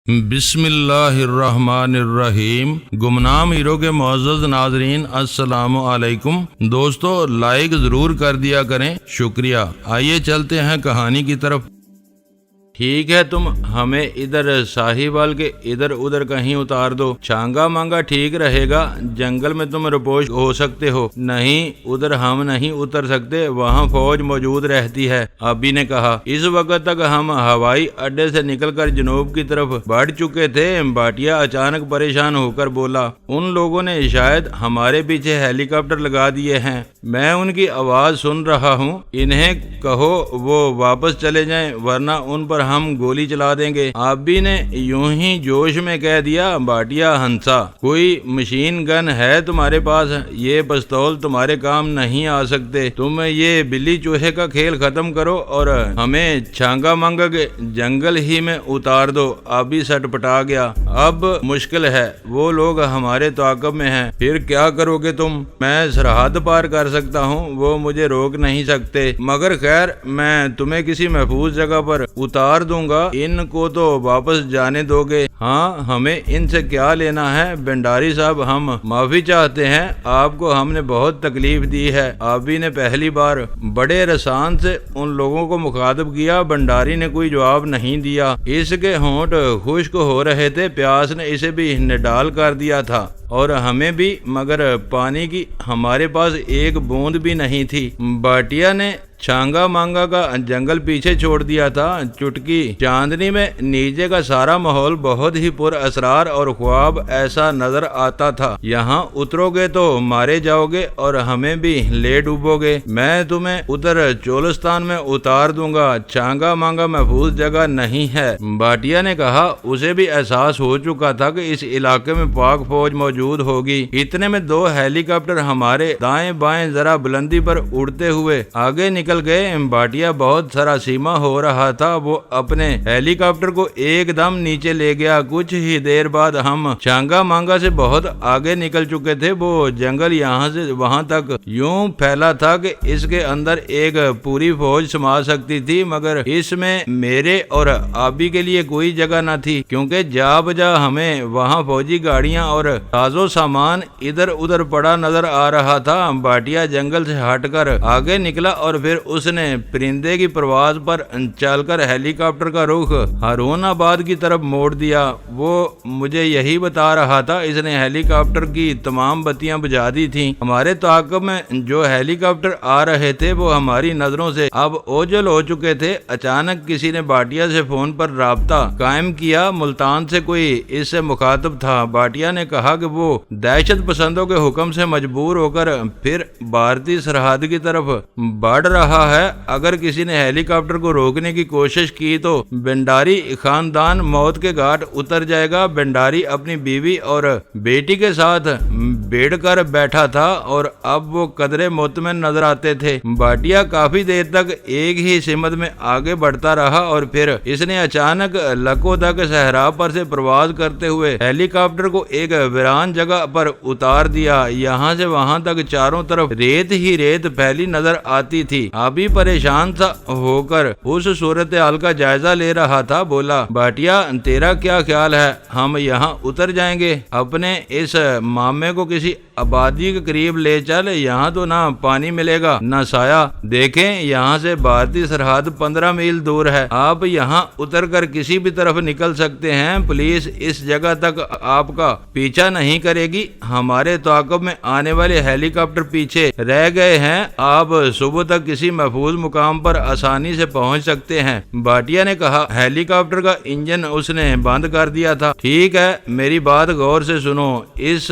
بسم اللہ الرحمن الرحیم۔ گمنام ہیرو کے معزز ناظرین السلام علیکم۔ دوستو لائک ضرور کر دیا کریں، شکریہ۔ آئیے چلتے ہیں کہانی کی طرف۔ ٹھیک ہے، تم ہمیں ادھر ساہیوال کے ادھر ادھر کہیں اتار دو، چھانگا مانگا ٹھیک رہے گا۔ جنگل میں تم رپوش ہو سکتے ہو، نہیں ادھر ہم نہیں اتر سکتے، وہاں فوج موجود رہتی ہے، ابھی نے کہا۔ اس وقت تک ہم ہوائی اڈے سے نکل کر جنوب کی طرف بڑھ چکے تھے۔ بھاٹیا اچانک پریشان ہو کر بولا، ان لوگوں نے شاید ہمارے پیچھے ہیلی کاپٹر لگا دیے ہیں، میں ان کی آواز سن رہا ہوں، انہیں کہو وہ واپس چلے جائیں ورنہ ان پر ہم گولی چلا دیں گے۔ آبی نے یوں ہی جوش میں کہہ دیا۔ بھاٹیا ہنسا، کوئی مشین گن ہے تمہارے پاس؟ یہ پستول تمہارے کام نہیں آ سکتے، تم یہ بلی چوہے کا کھیل ختم کرو اور ہمیں چھانگا مانگا کے جنگل ہی میں اتار دو۔ آبی سٹ پٹا گیا، اب مشکل ہے، وہ لوگ ہمارے تعاقب میں ہیں، پھر کیا کرو گے تم؟ میں سرحد پار کر سکتا ہوں، وہ مجھے روک نہیں سکتے، مگر خیر میں تمہیں کسی محفوظ جگہ پر اتار دوں گا، ان کو تو واپس جانے دو گے؟ ہاں، ہمیں ان سے کیا لینا ہے؟ بنڈاری صاحب ہم معافی چاہتے ہیں، آپ کو ہم نے بہت تکلیف دی ہے۔ آبی نے پہلی بار بڑے رسان سے ان لوگوں کو مخاطب کیا۔ بنڈاری نے کوئی جواب نہیں دیا، اس کے ہونٹ خشک ہو رہے تھے، پیاس نے اسے بھی نڈال کر دیا تھا اور ہمیں بھی، مگر پانی کی ہمارے پاس ایک بوند بھی نہیں تھی۔ بھاٹیا نے چھانگا مانگا کا جنگل پیچھے چھوڑ دیا تھا۔ چٹکی چاندنی میں نیچے کا سارا ماحول بہت ہی پر اسرار اور خواب ایسا نظر آتا تھا۔ یہاں اترو گے تو مارے جاؤ گے اور ہمیں بھی لے ڈوبو گے، میں تمہیں ادھر چولستان میں اتار دوں گا، چھانگا مانگا محفوظ جگہ نہیں ہے۔ بھاٹیا نے کہا، اسے بھی احساس ہو چکا تھا کہ اس علاقے میں پاک فوج موجود ہوگی۔ اتنے میں دو ہیلی کاپٹر ہمارے دائیں بائیں ذرا بلندی پر اڑتے ہوئے آگے نکل گئے۔ بھاٹیا بہت سراسیمہ ہو رہا تھا، وہ اپنے ہیلی کاپٹر کو ایک دم نیچے لے گیا۔ کچھ ہی دیر بعد ہم چھانگا مانگا سے بہت آگے نکل چکے تھے۔ وہ جنگل یہاں سے وہاں تک یوں پھیلا تھا کہ اس کے اندر ایک پوری فوج سما سکتی تھی، مگر اس میں میرے اور آبی کے لیے کوئی جگہ نہ تھی، کیونکہ جا بجا ہمیں وہاں فوجی گاڑیاں اور سازو سامان ادھر ادھر پڑا نظر آ رہا تھا۔ بھاٹیا جنگل سے ہٹ کر آگے نکلا اور پھر اس نے پرندے کی پرواز پر چل کر ہیلی کاپٹر کا رخ ہارون آباد کی طرف موڑ دیا۔ وہ مجھے یہی بتا رہا تھا، اس نے ہیلی کاپٹر کی تمام بتیاں بجھا دی تھیں۔ ہمارے تعاقب میں جو ہیلی کاپٹر آ رہے تھے وہ ہماری نظروں سے اب اوجھل ہو چکے تھے۔ اچانک کسی نے بھاٹیا سے فون پر رابطہ قائم کیا، ملتان سے کوئی اس سے مخاطب تھا۔ بھاٹیا نے کہا کہ وہ دہشت پسندوں کے حکم سے مجبور ہو کر پھر بھارتی سرحد کی طرف بڑھ رہا ہے، اگر کسی نے ہیلی کاپٹر کو روکنے کی کوشش کی تو بنڈاری خاندان موت کے گھاٹ اتر جائے گا۔ بنڈاری اپنی بیوی اور بیٹی کے ساتھ بیٹھ کر بیٹھا تھا اور اب وہ قدرے مطمئن نظر آتے تھے۔ بھاٹیا کافی دیر تک ایک ہی سمت میں آگے بڑھتا رہا اور پھر اس نے اچانک لکو تک صحرا پر سے پرواز کرتے ہوئے ہیلی کاپٹر کو ایک ویران جگہ پر اتار دیا۔ یہاں سے وہاں تک چاروں طرف ریت ہی ریت پھیلی نظر آتی تھی۔ ابھی پریشان سا ہو کر اس صورتحال کا جائزہ لے رہا تھا، بولا، بھاٹیا تیرا کیا خیال ہے؟ ہم یہاں اتر جائیں گے؟ اپنے اس مامے کو کسی آبادی کے قریب لے چل، یہاں تو نہ پانی ملے گا نہ سایہ، دیکھیں یہاں سے بھارتی سرحد 15 میل دور ہے، آپ یہاں اتر کر کسی بھی طرف نکل سکتے ہیں، پولیس اس جگہ تک آپ کا پیچھا نہیں کرے گی، ہمارے تعاقب میں آنے والے ہیلی کاپٹر پیچھے رہ گئے ہیں، آپ صبح تک کسی محفوظ مقام پر آسانی سے پہنچ سکتے ہیں۔ بھاٹیا نے کہا، ہیلی کاپٹر کا انجن اس نے بند کر دیا تھا۔ ٹھیک ہے، میری بات غور سے سنو، اس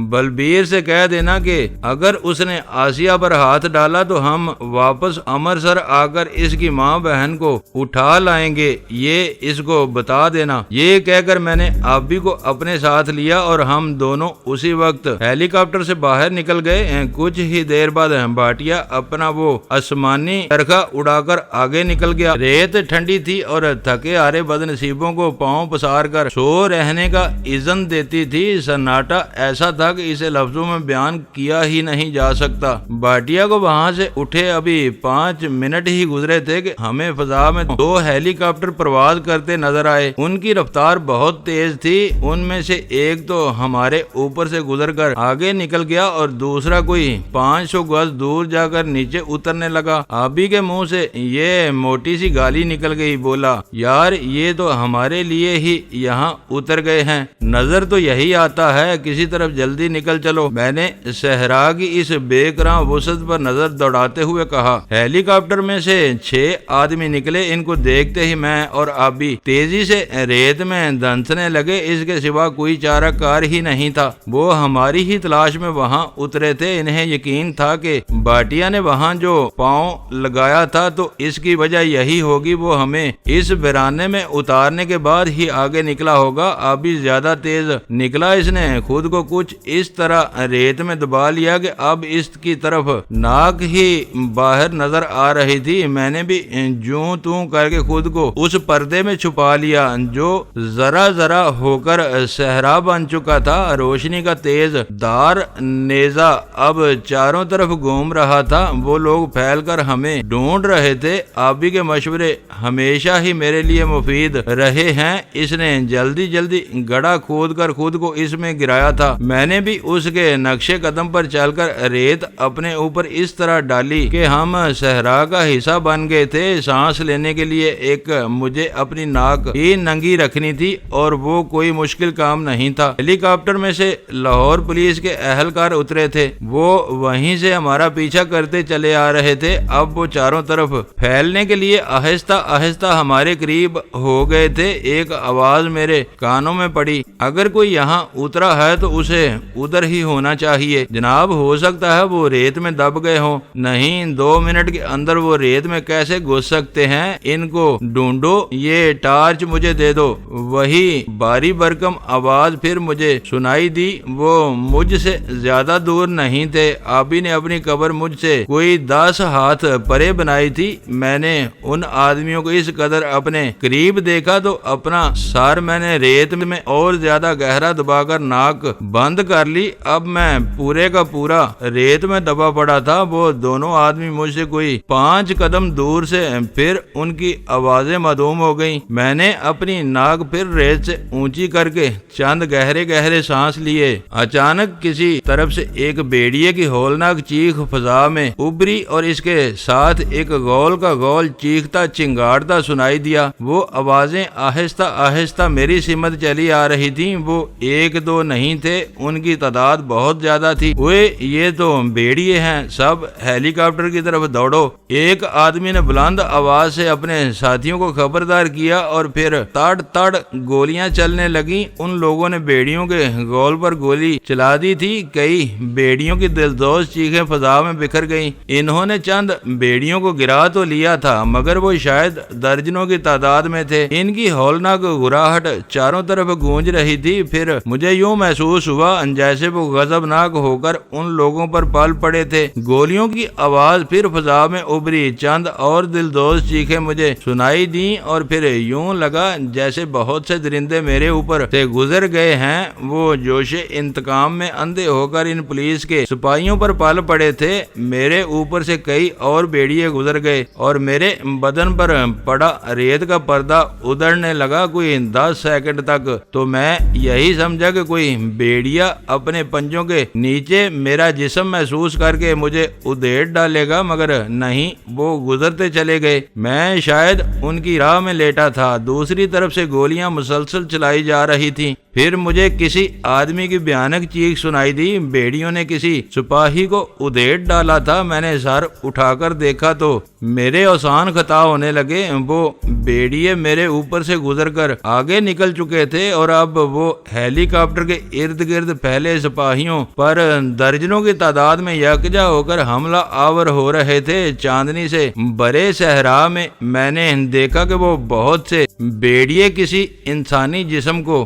بلبیر سے کہہ دینا کہ اگر اس نے آسیہ پر ہاتھ ڈالا تو ہم واپس امرتسر آ کر اس کی ماں بہن کو اٹھا لائیں گے، یہ اس کو بتا دینا۔ یہ کہہ کر میں نے آبی کو اپنے ساتھ لیا اور ہم دونوں اسی وقت ہیلی کاپٹر سے باہر نکل گئے۔ کچھ ہی دیر بعد بھاٹیا اپنا وہ آسمانی چرخا اڑا کر آگے نکل گیا۔ ریت ٹھنڈی تھی اور تھکے ہارے بد نصیبوں کو پاؤں پسار کر سو رہنے کا اذن دیتی تھی۔ سناٹا ایسا تھا کہ اسے لفظوں میں بیان کیا ہی نہیں جا سکتا۔ بھاٹیا کو وہاں سے اٹھے ابھی 5 منٹ ہی گزرے تھے کہ ہمیں فضا میں 2 ہیلی کاپٹر پرواز کرتے نظر آئے۔ ان کی رفتار بہت تیز تھی۔ ان میں سے ایک تو ہمارے اوپر سے گزر کر آگے نکل گیا اور دوسرا کوئی 500 گز دور جا کر نیچے اترنے لگا۔ آبی کے منہ سے یہ موٹی سی گالی نکل گئی۔ بولا، یار یہ تو ہمارے لیے ہی یہاں اتر گئے ہیں، نظر تو یہی آتا ہے، کسی طرف جلدی نکل چلو۔ میں نے صحرا کی اس بے کراں وسعت پر نظر دوڑاتے ہوئے کہا۔ ہیلی کاپٹر میں سے 6 آدمی نکلے۔ ان کو دیکھتے ہی میں اور آبی تیزی سے ریت میں دھنسنے لگے، اس کے سوا کوئی چارہ کار ہی نہیں تھا۔ وہ ہماری ہی تلاش میں وہاں اترے تھے۔ انہیں یقین تھا کہ بھاٹیا نے وہاں جو پاؤں لگایا تھا تو اس کی وجہ یہی ہوگی، وہ ہمیں اس ویرانے میں اتارنے کے بعد ہی آگے نکلا ہوگا۔ آبی زیادہ تیز نکلا، اس نے خود کو کچھ اس طرح ریت میں دبا لیا کہ اب اس کی طرف ناک ہی باہر نظر آ رہی تھی۔ میں نے بھی جوں توں کر کے خود کو اس پردے میں چھپا لیا جو ذرا ذرا ہو کر صحرا بن چکا تھا۔ روشنی کا تیز دار نیزہ اب چاروں طرف گھوم رہا تھا۔ وہ لوگ پھیل کر ہمیں ڈھونڈ رہے تھے۔ آبی کے مشورے ہمیشہ ہی میرے لیے مفید رہے ہیں۔ اس نے جلدی جلدی گڑھا کھود کر خود کو اس میں گرایا تھا۔ میں نے بھی اس کے نقشے قدم پر چل کر ریت اپنے اوپر اس طرح ڈالی کہ ہم صحرا کا حصہ بن گئے تھے۔ سانس لینے کے لیے ایک مجھے اپنی ناک ہی ننگی رکھنی تھی اور وہ کوئی مشکل کام نہیں تھا۔ ہیلی کاپٹر میں سے لاہور پولیس کے اہلکار اترے تھے۔ وہ وہیں سے ہمارا پیچھا کرتے چلے آ رہے تھے۔ اب وہ چاروں طرف پھیلنے کے لیے آہستہ آہستہ ہمارے قریب ہو گئے تھے۔ ایک آواز میرے کانوں میں پڑی، اگر کوئی یہاں اترا ہے تو اسے ادھر ہی ہونا چاہیے جناب، ہو سکتا ہے وہ ریت میں دب گئے ہوں۔ نہیں، 2 منٹ کے اندر وہ ریت میں کیسے گھس سکتے ہیں؟ ان کو ڈھونڈو، یہ ٹارچ مجھے دے دو۔ وہی باری برکم آواز پھر مجھے سنائی دی۔ وہ مجھ سے زیادہ دور نہیں تھے۔ آبی نے اپنی قبر مجھ سے کوئی 10 ہاتھ پرے بنائی تھی۔ میں نے ان آدمیوں کو اس قدر اپنے قریب دیکھا تو اپنا سر میں نے ریت میں اور زیادہ گہرا دبا کر ناک بند کر لی۔ اب میں پورے کا پورا ریت میں دبا پڑا تھا۔ وہ دونوں آدمی مجھ سے کوئی 5 قدم دور سے پھر ان کی آوازیں معدوم ہو گئیں۔ میں نے اپنی ناک پھر ریت سے اونچی کر کے چند گہرے گہرے سانس لیے۔ اچانک کسی طرف سے ایک بھیڑیے کی ہولناک چیخ فضا میں ابھری اور اس کے ساتھ ایک گول کا گول چیختا چنگاڑتا سنائی دیا۔ وہ آوازیں آہستہ آہستہ میری سمت چلی آ رہی تھیں۔ وہ 1-2 نہیں تھے، ان کی تعداد بہت زیادہ تھی۔ وہ یہ تو بھیڑیے ہیں، سب ہیلی کاپٹر کی طرف دوڑو۔ ایک آدمی نے بلند آواز سے اپنے ساتھیوں کو خبردار کیا اور پھر تڑ تڑ گولیاں چلنے لگیں۔ ان لوگوں نے بھیڑیوں کے گول پر گولی چلا دی تھی۔ کئی بھیڑیوں کی دلدوز چیخیں فضا میں بکھر گئیں۔ انہوں نے چند بھیڑیوں کو گرا تو لیا تھا مگر وہ شاید درجنوں کی تعداد میں تھے۔ ان کی ہولناک گھراہٹ چاروں طرف گونج رہی تھی۔ پھر مجھے یوں محسوس ہوا جیسے وہ غضبناک ہو کر ان لوگوں پر پل پڑے تھے۔ گولیوں کی آواز پھر فضا میں ابھری، چند اور دلدوز چیخیں مجھے سنائی دیں اور پھر یوں لگا جیسے بہت سے درندے میرے اوپر سے گزر گئے ہیں۔ وہ جوش انتقام میں اندھے ہو کر ان پولیس کے سپاہیوں پر پل پڑے تھے۔ میرے اوپر سے کئی اور بھیڑیے گزر گئے اور میرے بدن پر پڑا ریت کا پردہ ادھڑنے لگا۔ کوئی 10 سیکنڈ تک تو میں یہی سمجھا کہ کوئی بھیڑیا اپنے پنجوں کے نیچے میرا جسم محسوس کر کے مجھے ادھیڑ ڈالے گا، مگر نہیں، وہ گزرتے چلے گئے۔ میں شاید ان کی راہ میں لیٹا تھا۔ دوسری طرف سے گولیاں مسلسل چلائی جا رہی تھیں۔ پھر مجھے کسی آدمی کی بھیانک چیخ سنائی دی۔ بھیڑیوں نے کسی سپاہی کو ادھیڑ ڈالا تھا۔ میں نے سر اٹھا کر دیکھا تو میرے اوسان خطا ہونے لگے۔ وہ بھیڑیے میرے اوپر سے گزر کر آگے نکل چکے تھے اور اب وہ ہیلی کاپٹر کے ارد گرد پھیلے سپاہیوں پر درجنوں کی تعداد میں یکجا ہو کر حملہ آور ہو رہے تھے۔ چاندنی سے برے صحرا میں میں نے دیکھا کہ وہ بہت سے بھیڑیے کسی انسانی جسم کو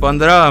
15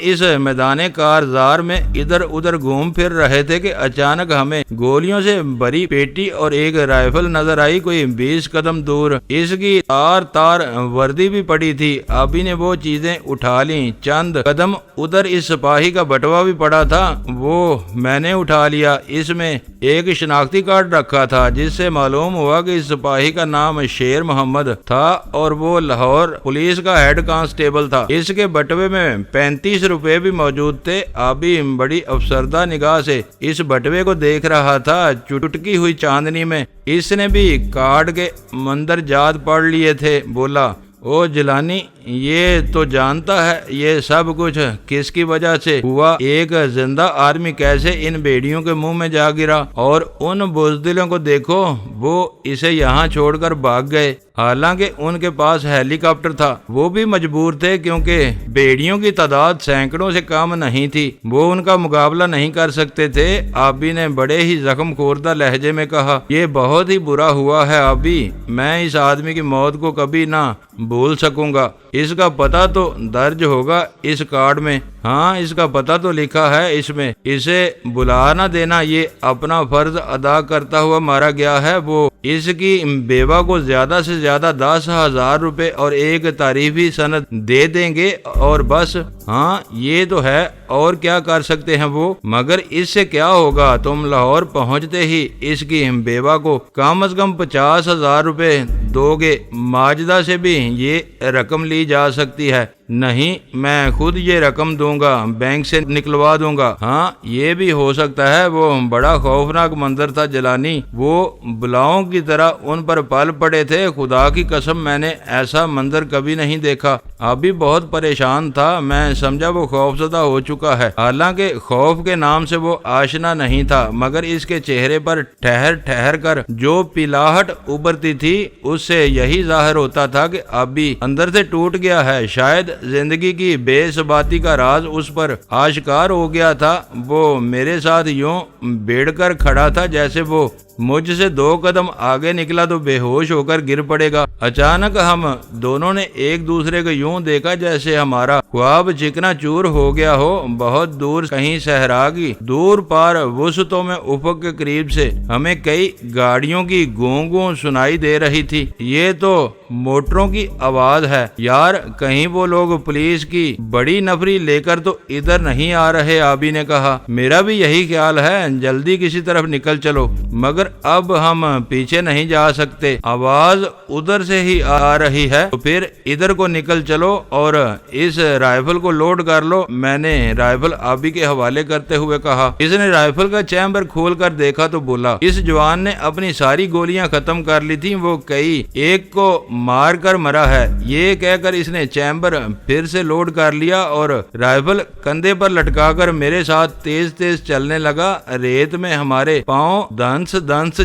اس میدان کارزار میں ادھر ادھر گھوم پھر رہے تھے کہ اچانک ہمیں گولیوں سے بھری پیٹی اور ایک رائفل نظر آئی کوئی 20 قدم دور۔ اس کی تار وردی بھی پڑی تھی۔ ابھی نے وہ چیزیں اٹھا لیں۔ چند قدم ادھر اس سپاہی کا بٹوا بھی پڑا تھا، وہ میں نے اٹھا لیا۔ اس میں ایک شناختی کارڈ رکھا تھا جس سے معلوم ہوا کہ اس سپاہی کا نام شیر محمد تھا اور وہ لاہور پولیس کا ہیڈ کانسٹیبل تھا۔ اس کے بٹوے میں 35 روپے بھی موجود تھے۔ ابھی بڑی افسردہ نگاہ سے اس بٹوے کو دیکھ رہا تھا۔ چٹکی ہوئی چاندنی میں اس نے بھی کارڈ کے مندرجات پڑھ لیے تھے۔ بولا، او جیلانی، یہ تو جانتا ہے یہ سب کچھ کس کی وجہ سے ہوا؟ ایک زندہ آدمی کیسے ان بیڑیوں کے منہ میں جا گرا؟ اور ان بزدلوں کو دیکھو، وہ اسے یہاں چھوڑ کر بھاگ گئے۔ حالانکہ ان کے پاس ہیلی کاپٹر تھا، وہ بھی مجبور تھے کیونکہ بیڑیوں کی تعداد سینکڑوں سے کم نہیں تھی، وہ ان کا مقابلہ نہیں کر سکتے تھے۔ آبی نے بڑے ہی زخم خوردہ لہجے میں کہا، یہ بہت ہی برا ہوا ہے آبی، میں اس آدمی کی موت کو کبھی نہ بھول سکوں گا۔ اس کا پتہ تو درج ہوگا اس کارڈ میں۔ ہاں، اس کا پتہ تو لکھا ہے اس میں۔ اسے بلا نہ دینا، یہ اپنا فرض ادا کرتا ہوا مارا گیا ہے۔ وہ اس کی بیوہ کو زیادہ سے زیادہ 10,000 روپے اور ایک تعریفی سند دے دیں گے اور بس۔ ہاں، یہ تو ہے، اور کیا کر سکتے ہیں وہ؟ مگر اس سے کیا ہوگا؟ تم لاہور پہنچتے ہی اس کی بیوہ کو کم از کم 50,000 روپے دو گے۔ ماجدہ سے بھی یہ رقم لی جا سکتی ہے۔ نہیں، میں خود یہ رقم دوں گا، بینک سے نکلوا دوں گا۔ ہاں، یہ بھی ہو سکتا ہے۔ وہ بڑا خوفناک منظر تھا جیلانی، وہ بلاؤں کی طرح ان پر پل پڑے تھے۔ خدا کی قسم، میں نے ایسا منظر کبھی نہیں دیکھا۔ ابھی بہت پریشان تھا، میں سمجھا وہ خوفزدہ ہو چکا ہے۔ حالانکہ خوف کے نام سے وہ آشنا نہیں تھا، مگر اس کے چہرے پر ٹھہر ٹھہر کر جو پیلاہٹ ابھرتی تھی اس سے یہی ظاہر ہوتا تھا کہ ابھی اندر سے ٹوٹ گیا ہے۔ شاید زندگی کی بے ثباتی کا راز اس پر آشکار ہو گیا تھا۔ وہ میرے ساتھ یوں بیڑ کر کھڑا تھا جیسے وہ مجھ سے 2 قدم آگے نکلا تو بے ہوش ہو کر گر پڑے گا۔ اچانک ہم دونوں نے ایک دوسرے کو یوں دیکھا جیسے ہمارا خواب چکنا چور ہو گیا ہو۔ بہت دور کہیں صحرا کی دور پار وسطوں میں افق کے قریب سے ہمیں کئی گاڑیوں کی گوں گوں سنائی دے رہی تھی۔ یہ تو موٹروں کی آواز ہے یار، کہیں وہ لوگ پولیس کی بڑی نفری لے کر تو ادھر نہیں آ رہے؟ آبی نے کہا، میرا بھی یہی خیال ہے، جلدی کسی طرف نکل چلو۔ مگر اب ہم پیچھے نہیں جا سکتے، آواز ادھر سے ہی آ رہی ہے، تو پھر ادھر کو نکل چلو اور اس رائفل کو لوڈ کر لو۔ میں نے رائفل آبی کے حوالے کرتے ہوئے کہا۔ اس نے رائفل کا چیمبر کھول کر دیکھا تو بولا، اس جوان نے اپنی ساری گولیاں ختم کر لی تھیں، وہ کئی ایک کو مار کر مرا ہے۔ یہ کہہ کر اس نے چیمبر پھر سے لوڈ کر لیا اور رائفل کندھے پر لٹکا کر میرے ساتھ تیز تیز چلنے لگا۔ ریت میں ہمارے پاؤں دنس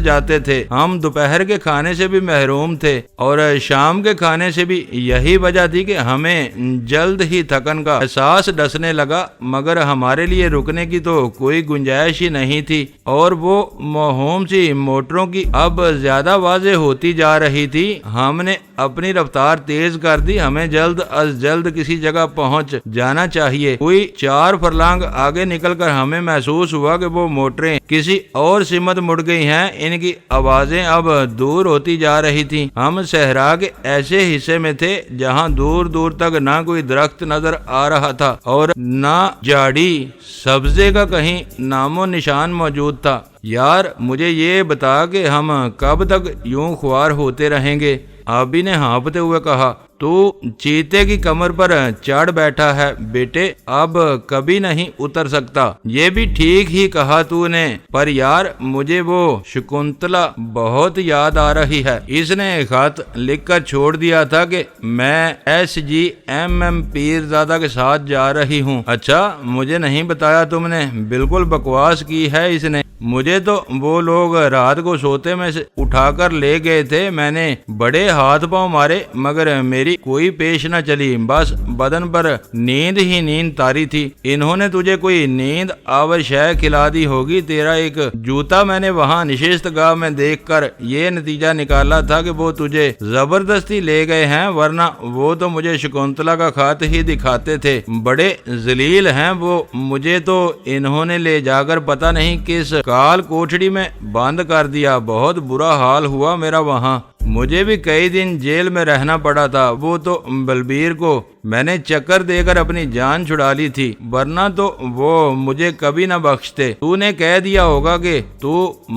جاتے تھے۔ ہم دوپہر کے کھانے سے بھی محروم تھے اور شام کے کھانے سے بھی۔ یہی وجہ تھی کہ ہمیں جلد ہی تھکن کا احساس ڈسنے لگا، مگر ہمارے لیے رکنے کی تو کوئی گنجائش ہی نہیں تھی۔ اور وہ موہوم سی موٹروں کی اب زیادہ واضح ہوتی جا رہی تھی۔ ہم نے اپنی رفتار تیز کر دی، ہمیں جلد از جلد کسی جگہ پہنچ جانا چاہیے۔ کوئی 4 فرلانگ آگے نکل کر ہمیں محسوس ہوا کہ وہ موٹریں کسی اور سمت مڑ گئی ہیں، ان کی آوازیں اب دور ہوتی جا رہی تھیں۔ ہم صحرا کے ایسے حصے میں تھے جہاں دور دور تک نہ کوئی درخت نظر آ رہا تھا اور نہ جھاڑی سبزے کا کہیں نام و نشان موجود تھا۔ یار، مجھے یہ بتا کہ ہم کب تک یوں خوار ہوتے رہیں گے؟ آبی نے ہانپتے ہوئے کہا، تو چیتے کی کمر پر چڑھ بیٹھا ہے بیٹے، اب کبھی نہیں اتر سکتا۔ یہ بھی ٹھیک ہی کہا تو نے، پر یار مجھے وہ شکنتلا بہت یاد آ رہی ہے۔ اس نے خط لکھ کر چھوڑ دیا تھا کہ میں SGMM پیرزادہ کے ساتھ جا رہی ہوں۔ اچھا، مجھے نہیں بتایا تم نے؟ بالکل بکواس کی ہے اس نے۔ مجھے تو وہ لوگ رات کو سوتے میں سے اٹھا کر لے گئے تھے، میں نے بڑے ہاتھ پاؤں مارے مگر میری کوئی پیش نہ چلی، بس بدن پر نیند ہی نیند تاری تھی۔ انہوں نے تجھے کوئی نیند آور شے کھلا دی ہوگی۔ تیرا ایک جوتا میں نے وہاں نشست گاہ میں دیکھ کر یہ نتیجہ نکالا تھا کہ وہ تجھے زبردستی لے گئے ہیں، ورنہ وہ تو مجھے شکنتلا کا خط ہی دکھاتے تھے۔ بڑے ذلیل ہیں وہ، مجھے تو انہوں نے لے جا کر پتہ نہیں کس کال کوٹھڑی میں بند کر دیا، بہت برا حال ہوا میرا وہاں، مجھے بھی کئی دن جیل میں رہنا پڑا تھا۔ وہ تو بلبیر کو میں نے چکر دے کر اپنی جان چھڑا لی تھی، ورنہ تو وہ مجھے کبھی نہ بخشتے۔ تو نے کہہ دیا ہوگا کہ تو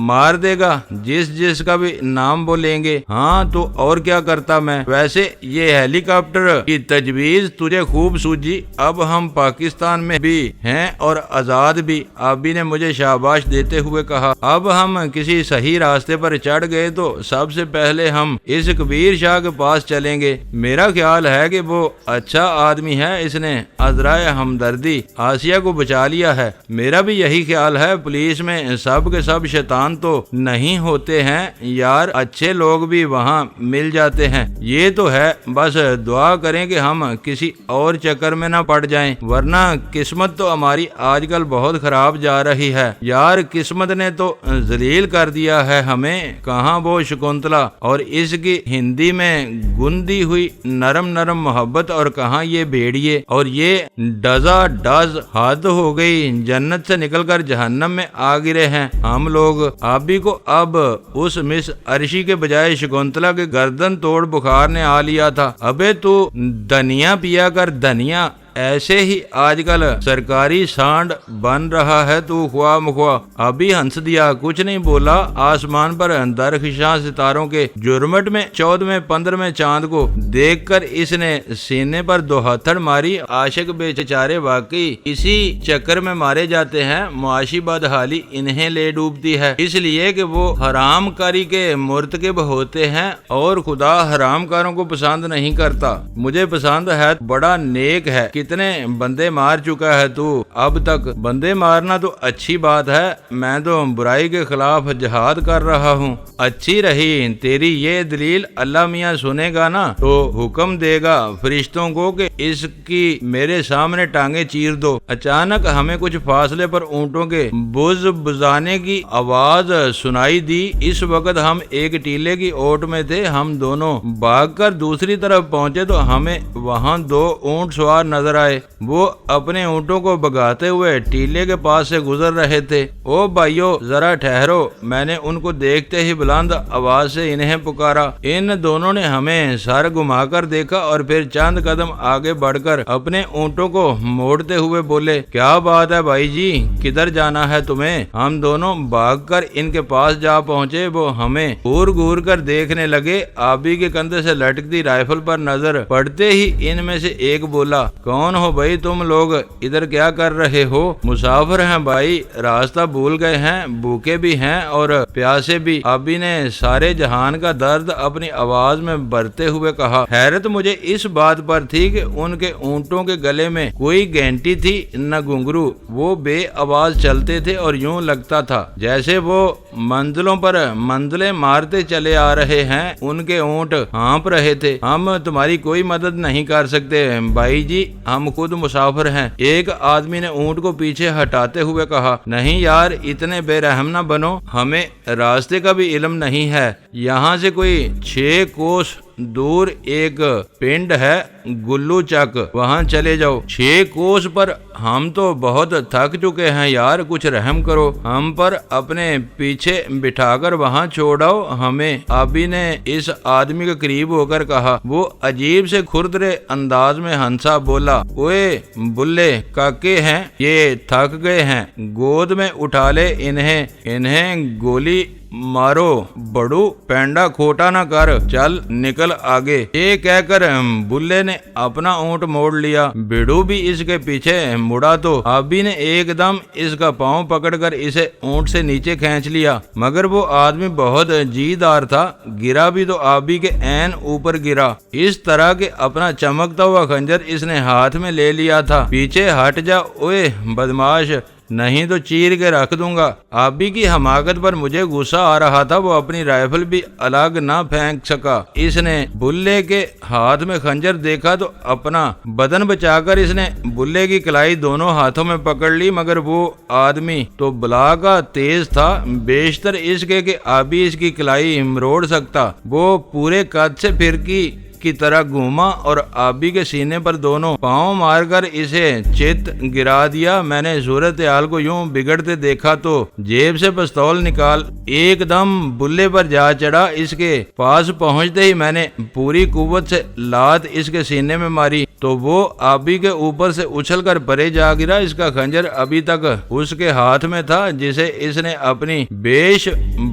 مار دے گا جس کا بھی نام وہ لیں گے۔ ہاں تو اور کیا کرتا میں؟ ویسے یہ ہیلی کاپٹر کی تجویز تجھے خوب سوجی، اب ہم پاکستان میں بھی ہیں اور آزاد بھی۔ آبی نے مجھے شاباش دیتے ہوئے کہا، اب ہم کسی صحیح راستے پر چڑھ گئے تو سب سے پہلے ہم اس کبیر شاہ کے پاس چلیں گے۔ میرا خیال ہے کہ وہ اچھا آدمی ہے، اس نے عذرائے ہمدردی آسیہ کو بچا لیا ہے۔ میرا بھی یہی خیال ہے۔ پولیس میں سب کے سب شیطان تو نہیں ہوتے ہیں یار، اچھے لوگ بھی وہاں مل جاتے ہیں۔ یہ تو ہے، بس دعا کریں کہ ہم کسی اور چکر میں نہ پڑ جائیں، ورنہ قسمت تو ہماری آج کل بہت خراب جا رہی ہے یار۔ قسمت نے تو ذلیل کر دیا ہے ہمیں، کہاں وہ شکنتلا اور اس کی ہندی میں گندی ہوئی نرم نرم محبت، اور کہاں یہ بھیڑیے اور یہ ڈزا ڈز۔ حد ہو گئی، جنت سے نکل کر جہنم میں آ گرے ہیں ہم لوگ۔ آبی کو اب اس مس عرشی کے بجائے شکنتلا کے گردن توڑ بخار نے آ لیا تھا۔ ابے تو دنیا پیا کر دنیا، ایسے ہی آج کل سرکاری سانڈ بن رہا ہے تو خواہ مخواہ۔ ابھی ہنس دیا، کچھ نہیں بولا۔ آسمان پر درخشاں ستاروں کے جرمٹ میں 14ویں 15ویں چاند کو دیکھ کر اس نے سینے پر دو ہتھڑ ماری۔ عاشق بیچارے واقعی اسی چکر میں مارے جاتے ہیں، معاشی بدحالی انہیں لے ڈوبتی ہے، اس لیے کہ وہ حرام کاری کے مرتکب ہوتے ہیں اور خدا حرام کاروں کو پسند نہیں کرتا۔ مجھے پسند ہے، بڑا نیک ہے، کتنے بندے مار چکا ہے تو اب تک۔ بندے مارنا تو اچھی بات ہے، میں تو برائی کے خلاف جہاد کر رہا ہوں۔ اچھی رہی تیری یہ دلیل، اللہ میاں سنے گا نا تو حکم دے گا فرشتوں کو کہ اس کی میرے سامنے ٹانگیں چیر دو۔ اچانک ہمیں کچھ فاصلے پر اونٹوں کے بز بزانے کی آواز سنائی دی۔ اس وقت ہم ایک ٹیلے کی اوٹ میں تھے، ہم دونوں بھاگ کر دوسری طرف پہنچے تو ہمیں وہاں 2 اونٹ سوار نظر آئے۔ وہ اپنے اونٹوں کو بگاتے ہوئے ٹیلے کے پاس سے گزر رہے تھے۔ او بھائیو ذرا ٹھہرو، میں نے ان کو دیکھتے ہی بلند آواز سے انہیں پکارا۔ ان دونوں نے ہمیں سر گھما کر دیکھا اور پھر چند قدم آگے بڑھ کر اپنے اونٹوں کو موڑتے ہوئے بولے، کیا بات ہے بھائی جی، کدھر جانا ہے تمہیں؟ ہم دونوں بھاگ کر ان کے پاس جا پہنچے۔ وہ ہمیں گور گور کر دیکھنے لگے۔ آبی کے کندھے سے لٹکتی رائفل پر نظر پڑتے ہی ان میں سے ایک بولا، کون ہو بھائی تم لوگ؟ ادھر کیا کر رہے ہو؟ مسافر ہیں بھائی، راستہ بھول گئے ہیں، بھوکے بھی ہیں اور پیاسے بھی۔ آبی نے سارے جہان کا درد اپنی آواز میں بھرتے ہوئے کہا۔ حیرت مجھے اس بات پر تھی کہ ان کے اونٹوں کے گلے میں کوئی گھنٹی تھی نہ گھنگرو، وہ بے آواز چلتے تھے اور یوں لگتا تھا جیسے وہ منزلوں پر منزلیں مارتے چلے آ رہے ہیں۔ ان کے اونٹ ہانپ رہے تھے۔ ہم تمہاری کوئی مدد نہیں کر سکتے بھائی جی، ہم خود مسافر ہیں، ایک آدمی نے اونٹ کو پیچھے ہٹاتے ہوئے کہا۔ نہیں یار، اتنے بے رحم نہ بنو، ہمیں راستے کا بھی علم نہیں ہے۔ یہاں سے کوئی 6 کوس دور ایک پنڈ ہے گلو چک، وہاں چلے جاؤ۔ 6 کوس پر ہم تو بہت تھک چکے ہیں یار، کچھ رحم کرو، ہم پر اپنے پیچھے بٹھا کر وہاں چھوڑاؤ ہمیں۔ آبی نے اس آدمی کے قریب ہو کر کہا۔ وہ عجیب سے کھردرے انداز میں ہنسا، بولا، اوے بلے کاکے ہیں، یہ تھک گئے ہیں، گود میں اٹھا لے انہیں گولی مارو، بڑو پینڈا کھوٹا نہ کر، چل نکل آگے۔ یہ کہہ کر بلے نے اپنا اونٹ موڑ لیا۔ بیڑو بھی اس کے پیچھے مڑا تو آبی نے ایک دم اس کا پاؤں پکڑ کر اسے اونٹ سے نیچے کھینچ لیا، مگر وہ آدمی بہت جی دار تھا، گرا بھی تو آبی کے عین اوپر گرا، اس طرح کہ اپنا چمکتا ہوا خنجر اس نے ہاتھ میں لے لیا تھا۔ پیچھے ہٹ جا اوے بدماش، نہیں تو چیر کے رکھ دوں گا۔ آبی کی حماقت پر مجھے غصہ آ رہا تھا، وہ اپنی رائفل بھی الگ نہ پھینک سکا۔ اس نے بلے کے ہاتھ میں خنجر دیکھا تو اپنا بدن بچا کر اس نے بلے کی کلائی دونوں ہاتھوں میں پکڑ لی، مگر وہ آدمی تو بلا کا تیز تھا، بیشتر اس کے کہ آبی اس کی کلائی مروڑ سکتا۔ وہ پورے قد سے پھرکی کی طرح گھوما اور آبی کے سینے پر دونوں پاؤں مار کر اسے چت گرا دیا۔ میں نے صورتحال کو یوں بگڑتے دیکھا تو جیب سے پستول نکال ایک دم بلے پر جا چڑھا۔ اس کے پاس پہنچتے ہی میں نے پوری قوت سے لات اس کے سینے میں ماری تو وہ آبی کے اوپر سے اچھل کر پرے جا گرا۔ اس کا خنجر ابھی تک اس کے ہاتھ میں تھا، جسے اس نے اپنی بیش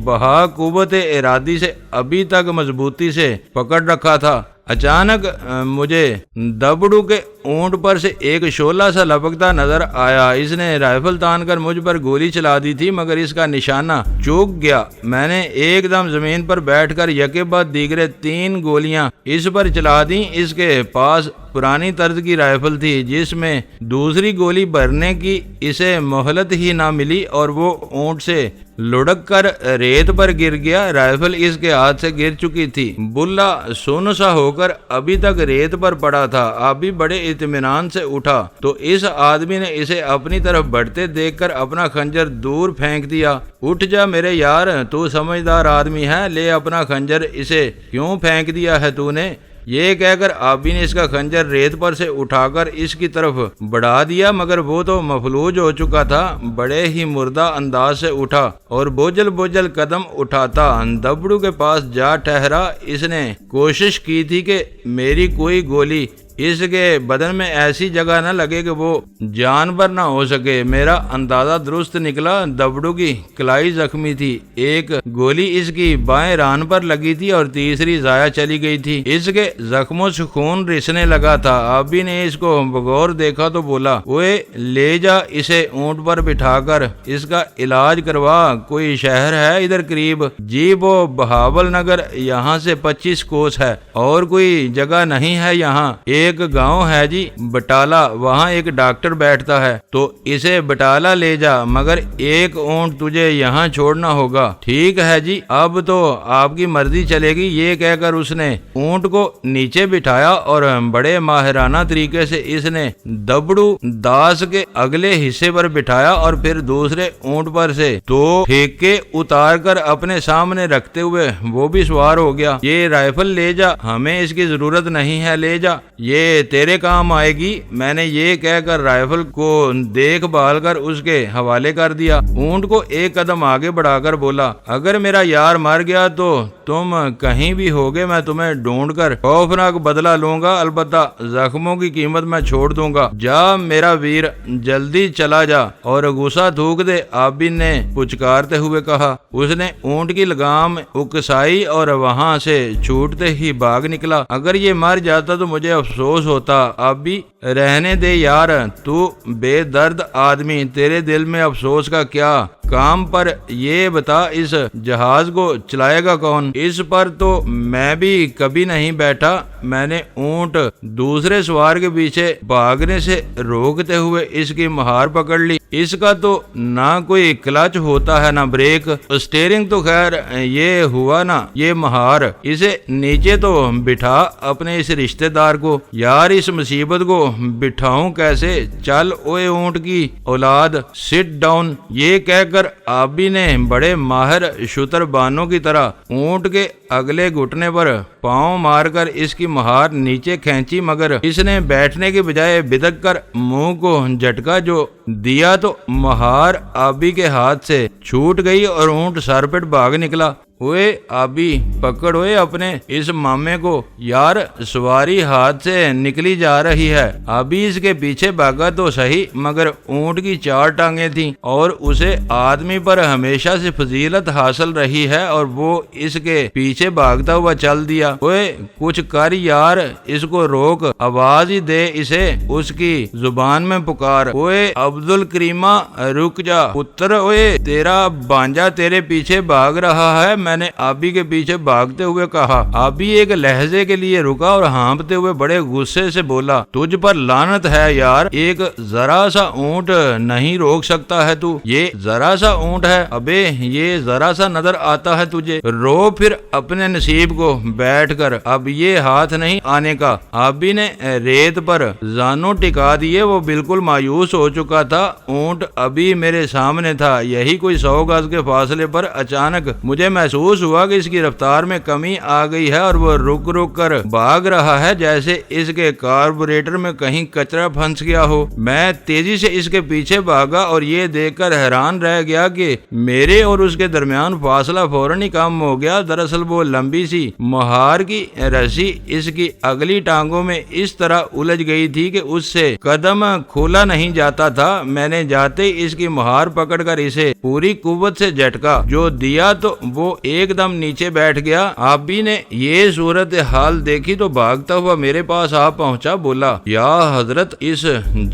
بہا قوت ارادی سے ابھی تک مضبوطی سے پکڑ رکھا تھا۔ اچانک مجھے دبڑو کے اونٹ پر سے ایک شعلہ سا لپکتا نظر آیا۔ اس نے رائفل تان کر مجھ پر گولی چلا دی تھی، مگر اس کا نشانہ چوک گیا۔ میں نے ایک دم زمین پر بیٹھ کر یکے بعد دیگرے 3 گولیاں اس پر چلا دیں۔ اس کے پاس پرانی طرز کی رائفل تھی، جس میں دوسری گولی بھرنے کی اسے مہلت ہی نہ ملی اور وہ اونٹ سے لڑک کر ریت پر گر گیا۔ رائفل اس کے ہاتھ سے گر چکی تھی۔ بلا سن سا ہو کر ابھی تک ریت پر پڑا تھا۔ آبی بڑے اطمینان سے اٹھا تو اس آدمی نے اسے اپنی طرف بڑھتے دیکھ کر اپنا خنجر دور پھینک دیا۔ اٹھ جا میرے یار، تو سمجھدار آدمی ہے، لے اپنا خنجر، اسے کیوں پھینک دیا ہے تو نے؟ یہ کہہ کر آبی نے اس کا خنجر ریت پر سے اٹھا کر اس کی طرف بڑھا دیا، مگر وہ تو مفلوج ہو چکا تھا۔ بڑے ہی مردہ انداز سے اٹھا اور بوجھل بوجھل قدم اٹھاتا دبڑو کے پاس جا ٹھہرا۔ اس نے کوشش کی تھی کہ میری کوئی گولی اس کے بدن میں ایسی جگہ نہ لگے کہ وہ جانور نہ ہو سکے۔ میرا اندازہ درست نکلا، دبڑو کی کلائی زخمی تھی، ایک گولی اس کی بائیں ران پر لگی تھی اور تیسری ضائع چلی گئی تھی۔ اس کے زخموں سے خون رسنے لگا تھا۔ آبی نے اس کو بغور دیکھا تو بولا، اوے لے جا اسے اونٹ پر بٹھا کر اس کا علاج کروا۔ کوئی شہر ہے ادھر قریب؟ جی وہ بہاول نگر یہاں سے 25 کوس ہے، اور کوئی جگہ نہیں ہے یہاں؟ ایک گاؤں ہے جی بٹالہ، وہاں ایک ڈاکٹر بیٹھتا ہے، تو اسے بٹالہ لے جا، مگر ایک اونٹ تجھے یہاں چھوڑنا ہوگا۔ ٹھیک ہے جی، اب تو آپ کی مرضی چلے گی۔ یہ کہہ کر اس نے اونٹ کو نیچے بٹھایا اور بڑے ماہرانہ طریقے سے اس نے دبڑو داس کے اگلے حصے پر بٹھایا اور پھر دوسرے اونٹ پر سے 2 ٹھیکے اتار کر اپنے سامنے رکھتے ہوئے وہ بھی سوار ہو گیا۔ یہ رائفل لے جا، ہمیں اس کی ضرورت نہیں ہے، لے جا، یہ تیرے کام آئے گی۔ میں نے یہ کہہ کر رائفل کو دیکھ بھال کر اس کے حوالے کر دیا۔ اونٹ کو ایک قدم آگے بڑھا کر بولا، اگر میرا یار مر گیا تو تم کہیں بھی ہوگے، میں تمہیں ڈھونڈ کر خوفناک بدلہ لوں گا، البتہ زخموں کی قیمت میں چھوڑ دوں گا۔ جا میرا ویر، جلدی چلا جا اور غصہ تھوک دے، آبی نے پچکارتے ہوئے کہا۔ اس نے اونٹ کی لگام اکسائی اور وہاں سے چھوٹتے ہی بھاگ نکلا۔ اگر یہ مر جاتا تو مجھے افسوس ہوتا۔ آبی رہنے دے یار، تو بے درد آدمی، تیرے دل میں افسوس کا کیا کام؟ پر یہ بتا، اس جہاز کو چلائے گا کون؟ اس پر تو میں بھی کبھی نہیں بیٹھا۔ میں نے اونٹ دوسرے سوار کے پیچھے بھاگنے سے روکتے ہوئے اس کی مہار پکڑ لی۔ اس کا تو نہ کوئی کلچ ہوتا ہے نہ بریک، اسٹیئرنگ تو خیر یہ ہوا نا، یہ مہار، اسے نیچے تو بٹھا اپنے اس رشتہ دار کو۔ یار اس مصیبت کو بٹھاؤں کیسے؟ چل اوے اونٹ کی اولاد، سٹ ڈاؤن۔ یہ کہہ کر آبی نے بڑے ماہر شتر بانوں کی طرح اونٹ کے اگلے گھٹنے پر پاؤں مار کر اس کی مہار نیچے کھینچی، مگر اس نے بیٹھنے کے بجائے بدک کر منہ کو جھٹکا جو دیا تو مہار آبی کے ہاتھ سے چھوٹ گئی اور اونٹ سر پٹ بھاگ نکلا۔ اوے آبی پکڑ ہوئے اپنے اس مامے کو، یار سواری ہاتھ سے نکلی جا رہی ہے۔ آبی اس کے پیچھے بھاگا تو صحیح، مگر اونٹ کی 4 ٹانگیں تھیں اور اسے آدمی پر ہمیشہ سے فضیلت حاصل رہی ہے، اور وہ اس کے پیچھے بھاگتا ہوا چل دیا۔ اوے کچھ کر یار، اس کو روک، آواز ہی دے اسے، اس کی زبان میں پکار۔ اوے عبد الکریمہ رک جا پتر، اوے تیرا بانجا تیرے پیچھے بھاگ رہا ہے، میں نے آبی کے پیچھے بھاگتے ہوئے کہا۔ آبی ایک لہجے کے لیے رکا اور ہانپتے ہوئے بڑے غصے سے بولا، تجھ پر لعنت ہے یار، ایک ذرا سا اونٹ نہیں روک سکتا ہے تو؟ یہ ذرا سا اونٹ ہے؟ ابے یہ ذرا سا نظر آتا ہے تجھے؟ رو پھر اپنے نصیب کو بیٹھ کر، اب یہ ہاتھ نہیں آنے کا۔ آبی نے ریت پر زانوں ٹکا دیے، وہ بالکل مایوس ہو چکا تھا۔ اونٹ ابھی میرے سامنے تھا، یہی کوئی 100 گز کے فاصلے پر۔ اچانک مجھے محسوس ہوا کہ اس کی رفتار میں کمی آ گئی ہے اور وہ رک رک کر بھاگ رہا ہے جیسے اس کے کاربوریٹر میں کہیں کچرا پھنس گیا ہو۔ میں تیزی سے اس کے پیچھے بھاگا اور یہ دیکھ کر حیران رہ گیا کہ میرے اور اس کے درمیان فاصلہ فوراً ہی کم ہو گیا۔ دراصل وہ لمبی سی مہار کی رسی اس کی اگلی ٹانگوں میں اس طرح الجھ گئی تھی کہ اس سے قدم کھولا نہیں جاتا تھا۔ میں نے جاتے ہی اس کی مہار پکڑ کر اسے پوری قوت سے جھٹکا جو دیا تو وہ ایک دم نیچے بیٹھ گیا۔ آبی نے یہ صورتحال دیکھی تو بھاگتا ہوا میرے پاس آ پہنچا، بولا، یا حضرت، اس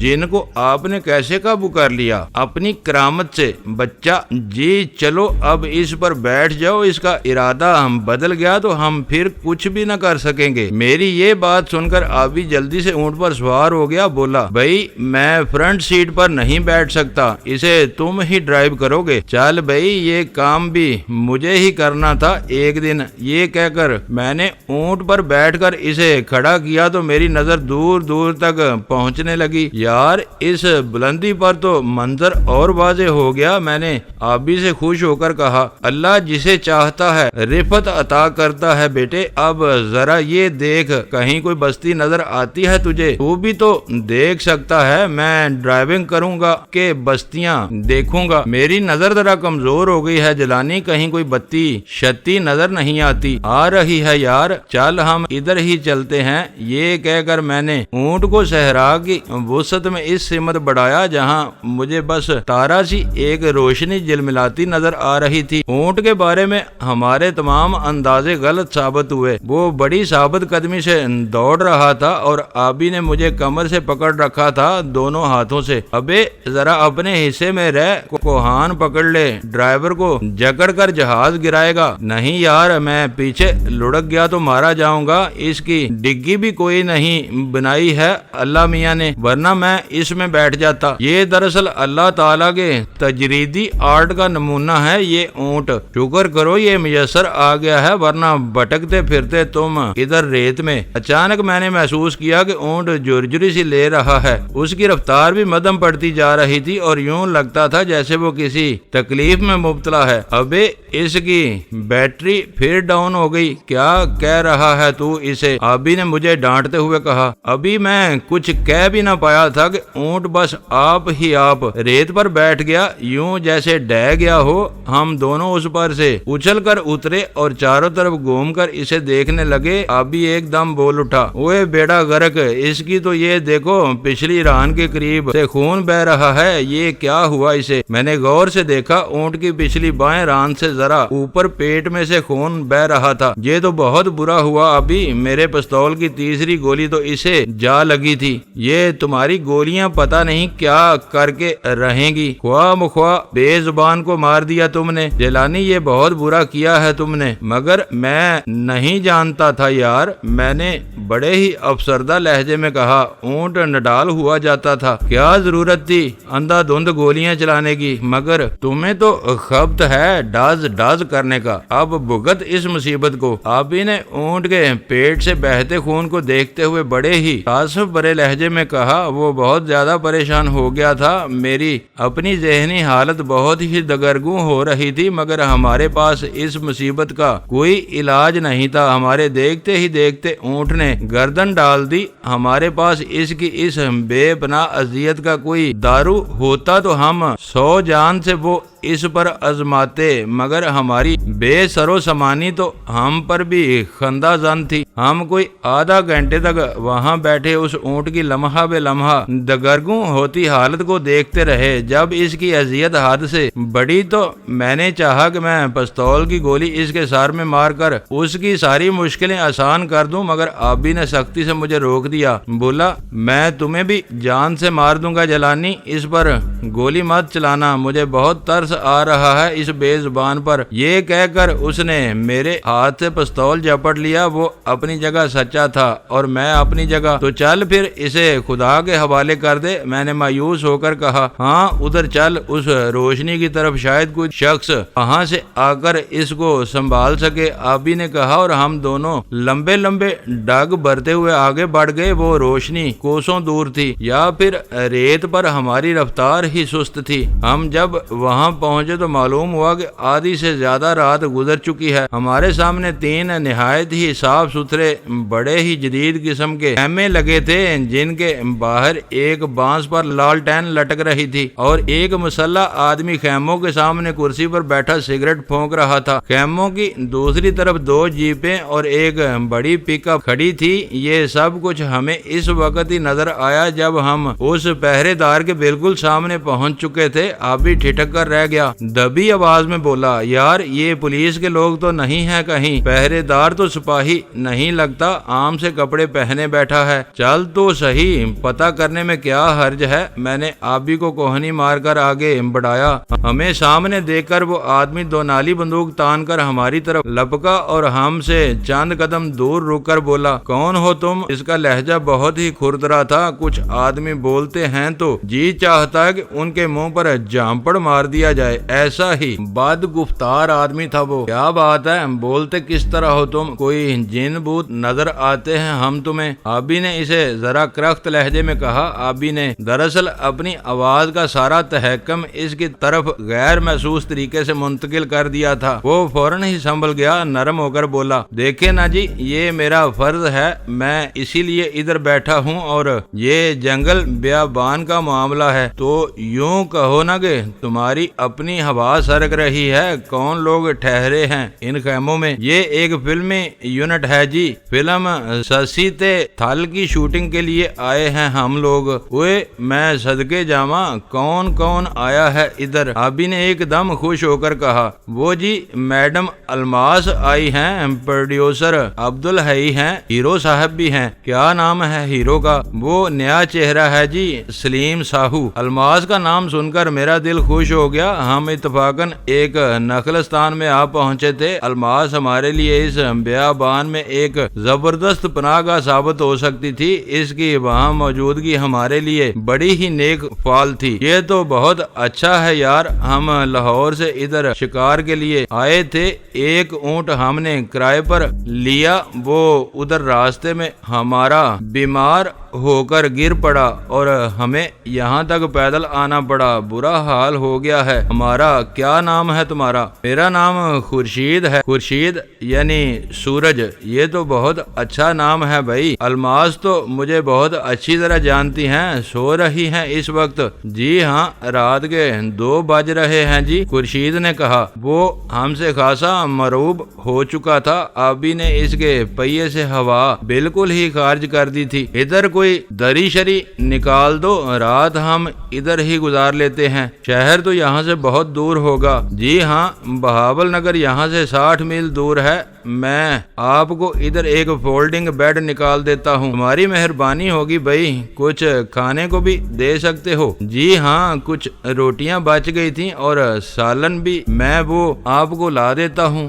جن کو آپ نے کیسے قابو کر لیا؟ اپنی کرامت سے بچہ جی، چلو اب اس پر بیٹھ جاؤ، اس کا ارادہ بدل گیا تو ہم پھر کچھ بھی نہ کر سکیں گے۔ میری یہ بات سن کر آبی جلدی سے اونٹ پر سوار ہو گیا، بولا، بھائی میں فرنٹ سیٹ پر نہیں بیٹھ سکتا، اسے تم ہی ڈرائیو کرو گے۔ چل بھائی، یہ کام بھی مجھے ہی کرنا تھا ایک دن۔ یہ کہہ کر میں نے اونٹ پر بیٹھ کر اسے کھڑا کیا تو میری نظر دور دور تک پہنچنے لگی۔ یار اس بلندی پر تو منظر اور واضح ہو گیا۔ میں نے آبی سے خوش ہو کر کہا، اللہ جسے چاہتا ہے رفعت عطا کرتا ہے بیٹے، اب ذرا یہ دیکھ، کہیں کوئی بستی نظر آتی ہے تجھے؟ تو بھی تو دیکھ سکتا ہے، میں ڈرائیونگ کروں گا کہ بستیاں دیکھوں گا؟ میری نظر ذرا کمزور ہو گئی ہے جلانی، کہیں کوئی بتی شتی نظر نہیں آتی۔ آ رہی ہے یار، چل ہم ادھر ہی چلتے ہیں۔ یہ کہہ کر میں نے اونٹ کو صحرا کی وسط میں اس سمت بڑھایا جہاں مجھے بس تارا سی ایک روشنی جلملاتی نظر آ رہی تھی۔ اونٹ کے بارے میں ہمارے تمام اندازے غلط ثابت ہوئے۔ وہ بڑی ثابت قدمی سے دوڑ رہا تھا اور آبی نے مجھے کمر سے پکڑ رکھا تھا دونوں ہاتھوں سے۔ ابے ذرا اپنے حصے میں رہ، کوہان پکڑ لے، ڈرائیور کو جکڑ کر جہاز گرائے گا۔ نہیں یار، میں پیچھے لڑک گیا تو مارا جاؤں گا، اس کی ڈگی بھی کوئی نہیں بنائی ہے اللہ میاں نے، ورنہ میں اس میں بیٹھ جاتا۔ یہ دراصل اللہ تعالیٰ کے تجریدی آرٹ کا نمونہ ہے یہ اونٹ، شکر کرو یہ میسر آ گیا ہے، ورنہ بھٹکتے پھرتے تم ادھر ریت میں۔ اچانک میں نے محسوس کیا کہ اونٹ جرجری سی لے رہا ہے، اس کی رفتار بھی مدھم پڑتی جا رہی تھی اور یوں لگتا تھا جیسے وہ کسی تکلیف میں مبتلا ہے۔ ابے اس کی بیٹری پھر ڈاؤن ہو گئی، کیا کہہ رہا ہے تو اسے؟ آبی نے مجھے ڈانٹتے ہوئے کہا۔ ابھی میں کچھ کہہ بھی نہ پایا تھا کہ اونٹ بس آپ ہی آپ ریت پر بیٹھ گیا، یوں جیسے ڈہ گیا ہو۔ ہم دونوں اس پر سے اچھل کر اترے اور چاروں طرف گھوم کر اسے دیکھنے لگے۔ آبی ایک دم بول اٹھا، اوے بیڑا غرق، اس کی تو یہ دیکھو پچھلی ران کے قریب سے خون بہ رہا ہے، یہ کیا ہوا اسے؟ میں نے غور سے دیکھا، اونٹ کی پچھلی بائیں ران سے ذرا اوپر پیٹ میں سے خون بہ رہا تھا۔ یہ تو بہت برا ہوا ابھی، میرے پستول کی تیسری گولی تو اسے جا لگی تھی۔ یہ تمہاری گولیاں پتہ نہیں کیا کر کے رہیں گی، خواہ مخواہ بے زبان کو مار دیا تم نے۔ جیلانی یہ بہت برا کیا ہے تم نے، مگر میں نہیں جانتا تھا یار، میں نے بڑے ہی افسردہ لہجے میں کہا۔ اونٹ نڈال ہوا جاتا تھا، کیا ضرورت تھی اندھا دھند گولیاں چلانے کی؟ مگر تمہیں تو خبت ہے ڈاز ڈاز کرنے کا، اب بھگت اس مصیبت کو۔ آبی نے اونٹ کے پیٹ سے بہتے خون کو دیکھتے ہوئے بڑے ہی تعصب برے لہجے میں کہا۔ وہ بہت زیادہ پریشان ہو گیا تھا، میری اپنی ذہنی حالت بہت ہی دگرگوں ہو رہی تھی، مگر ہمارے پاس اس مصیبت کا کوئی علاج نہیں تھا۔ ہمارے دیکھتے ہی دیکھتے اونٹ نے گردن ڈال دی۔ ہمارے پاس اس کی اس بے پناہ اذیت کا کوئی دارو ہوتا تو ہم 100 جان سے وہ اس پر آزماتے، مگر ہماری بے سرو سمانی تو ہم پر بھی خندہ زن تھی۔ ہم کوئی آدھا گھنٹے تک وہاں بیٹھے اس اونٹ کی لمحہ بے لمحہ دگرگوں ہوتی حالت کو دیکھتے رہے۔ جب اس کی اذیت حد سے بڑی تو میں نے چاہا کہ میں پستول کی گولی اس کے سر میں مار کر اس کی ساری مشکلیں آسان کر دوں، مگر آبی نے سختی سے مجھے روک دیا، بولا، میں تمہیں بھی جان سے مار دوں گا جلانی، اس پر گولی مت چلانا، مجھے بہت ترس ترس آ رہا ہے اس بے زبان پر۔ یہ کہہ کر اس نے میرے ہاتھ سے پستول جھپٹ لیا۔ وہ اپنی جگہ سچا تھا اور میں اپنی جگہ۔ تو چل پھر اسے خدا کے حوالے کر دے، میں نے مایوس ہو کر کہا۔ ہاں ادھر چل اس روشنی کی طرف، شاید کوئی شخص وہاں سے آ کر اس کو سنبھال سکے، آبی نے کہا، اور ہم دونوں لمبے لمبے ڈگ بھرتے ہوئے آگے بڑھ گئے۔ وہ روشنی کوسوں دور تھی، یا پھر ریت پر ہماری رفتار ہی سست تھی۔ ہم جب وہاں پہنچے تو معلوم ہوا کہ آدھی سے زیادہ رات گزر چکی ہے۔ ہمارے سامنے 3 نہایت ہی صاف ستھرے بڑے ہی جدید قسم کے خیمے لگے تھے، جن کے باہر ایک بانس پر لالٹین لٹک رہی تھی اور ایک مسلح آدمی خیموں کے سامنے کرسی پر بیٹھا سگریٹ پھونک رہا تھا۔ خیموں کی دوسری طرف 2 جیپیں اور ایک بڑی پک اپ کھڑی تھی۔ یہ سب کچھ ہمیں اس وقت ہی نظر آیا جب ہم اس پہرے دار کے بالکل سامنے پہنچ چکے تھے۔ آبی ٹھٹک کر رہ گیا، دبی آواز میں بولا، یار یہ پولیس کے لوگ تو نہیں ہیں کہیں؟ پہرے دار تو سپاہی نہیں لگتا، عام سے کپڑے پہنے بیٹھا ہے۔ چل تو صحیح، پتہ کرنے میں کیا حرج ہے؟ میں نے آبی کو کوہنی مار کر آگے بڑھایا۔ ہمیں سامنے دیکھ کر وہ آدمی 2 نالی بندوق تان کر ہماری طرف لپکا اور ہم سے چند قدم دور رک کر بولا، کون ہو تم؟ اس کا لہجہ بہت ہی کھردرا تھا۔ کچھ آدمی بولتے ہیں تو جی چاہتا ہے کہ ان کے منہ پر جھامپڑ مار دیا جائے، ایسا ہی بد گفتار آدمی تھا وہ۔ کیا بات ہے، بولتے کس طرح ہو تم؟ کوئی جن بوت نظر آتے ہیں ہم تمہیں؟ آبی نے اسے ذرا کرخت لہجے میں کہا۔ آبی نے دراصل اپنی آواز کا سارا تحکم اس کی طرف غیر محسوس طریقے سے منتقل کر دیا تھا۔ وہ فوراً ہی سنبھل گیا، نرم ہو کر بولا، دیکھیں نا جی، یہ میرا فرض ہے، میں اسی لیے ادھر بیٹھا ہوں، اور یہ جنگل بیابان کا معاملہ ہے تو یوں کہو نا کہ تمہاری اپنی ہوا سرک رہی ہے۔ کون لوگ ٹھہرے ہیں ان خیموں میں؟ یہ ایک فلمی یونٹ ہے جی، فلم سسی تے تھل کی شوٹنگ کے لیے آئے ہیں ہم لوگ۔ اوئے میں صدقے جاواں، کون کون آیا ہے ادھر؟ آبی نے ایک دم خوش ہو کر کہا، وہ جی میڈم الماس آئی ہیں، پروڈیوسر عبدالحی ہیں، ہیرو صاحب بھی ہیں۔ کیا نام ہے ہیرو کا؟ وہ نیا چہرہ ہے جی، سلیم ساہو۔ الماس کا نام سن کر میرا دل خوش ہو گیا۔ ہم اتفاقاً ایک نخلستان میں آ پہنچے تھے۔ الماس ہمارے لیے اس بیابان میں ایک زبردست پناہ گاہ ثابت ہو سکتی تھی۔ اس کی وہاں موجودگی ہمارے لیے بڑی ہی نیک فال تھی۔ یہ تو بہت اچھا ہے یار، ہم لاہور سے ادھر شکار کے لیے آئے تھے، ایک اونٹ ہم نے کرائے پر لیا، وہ ادھر راستے میں ہمارا بیمار ہو کر گر پڑا اور ہمیں یہاں تک پیدل آنا پڑا، برا حال ہو گیا ہے ہمارا۔ کیا نام ہے تمہارا؟ میرا نام خورشید ہے۔ خورشید یعنی سورج، یہ تو بہت اچھا نام ہے بھائی۔ الماس تو مجھے بہت اچھی طرح جانتی ہیں، سو رہی ہیں اس وقت؟ جی ہاں، رات کے 2 بج رہے ہیں جی، خورشید نے کہا۔ وہ ہم سے خاصا مرعوب ہو چکا تھا۔ آبی نے اس کے پہیے سے ہوا بالکل ہی خارج کر دی تھی۔ ادھر کوئی دری شری نکال دو، رات ہم ادھر ہی گزار لیتے ہیں، شہر تو یہاں سے بہت دور ہوگا۔ جی ہاں، بہاول نگر یہاں سے 60 میل دور ہے، میں آپ کو ادھر ایک فولڈنگ بیڈ نکال دیتا ہوں، تمہاری مہربانی ہوگی بھائی، کچھ کھانے کو بھی دے سکتے ہو؟ جی ہاں، کچھ روٹیاں بچ گئی تھیں اور سالن بھی، میں وہ آپ کو لا دیتا ہوں۔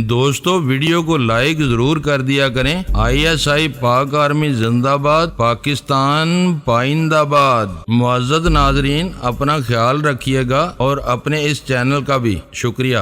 دوستو ویڈیو کو لائک ضرور کر دیا کریں۔ ISI پاک آرمی زندہ باد، پاکستان پائندہ باد۔ معزز ناظرین، اپنا خیال رکھیے گا اور اپنے اس چینل کا بھی شکریہ۔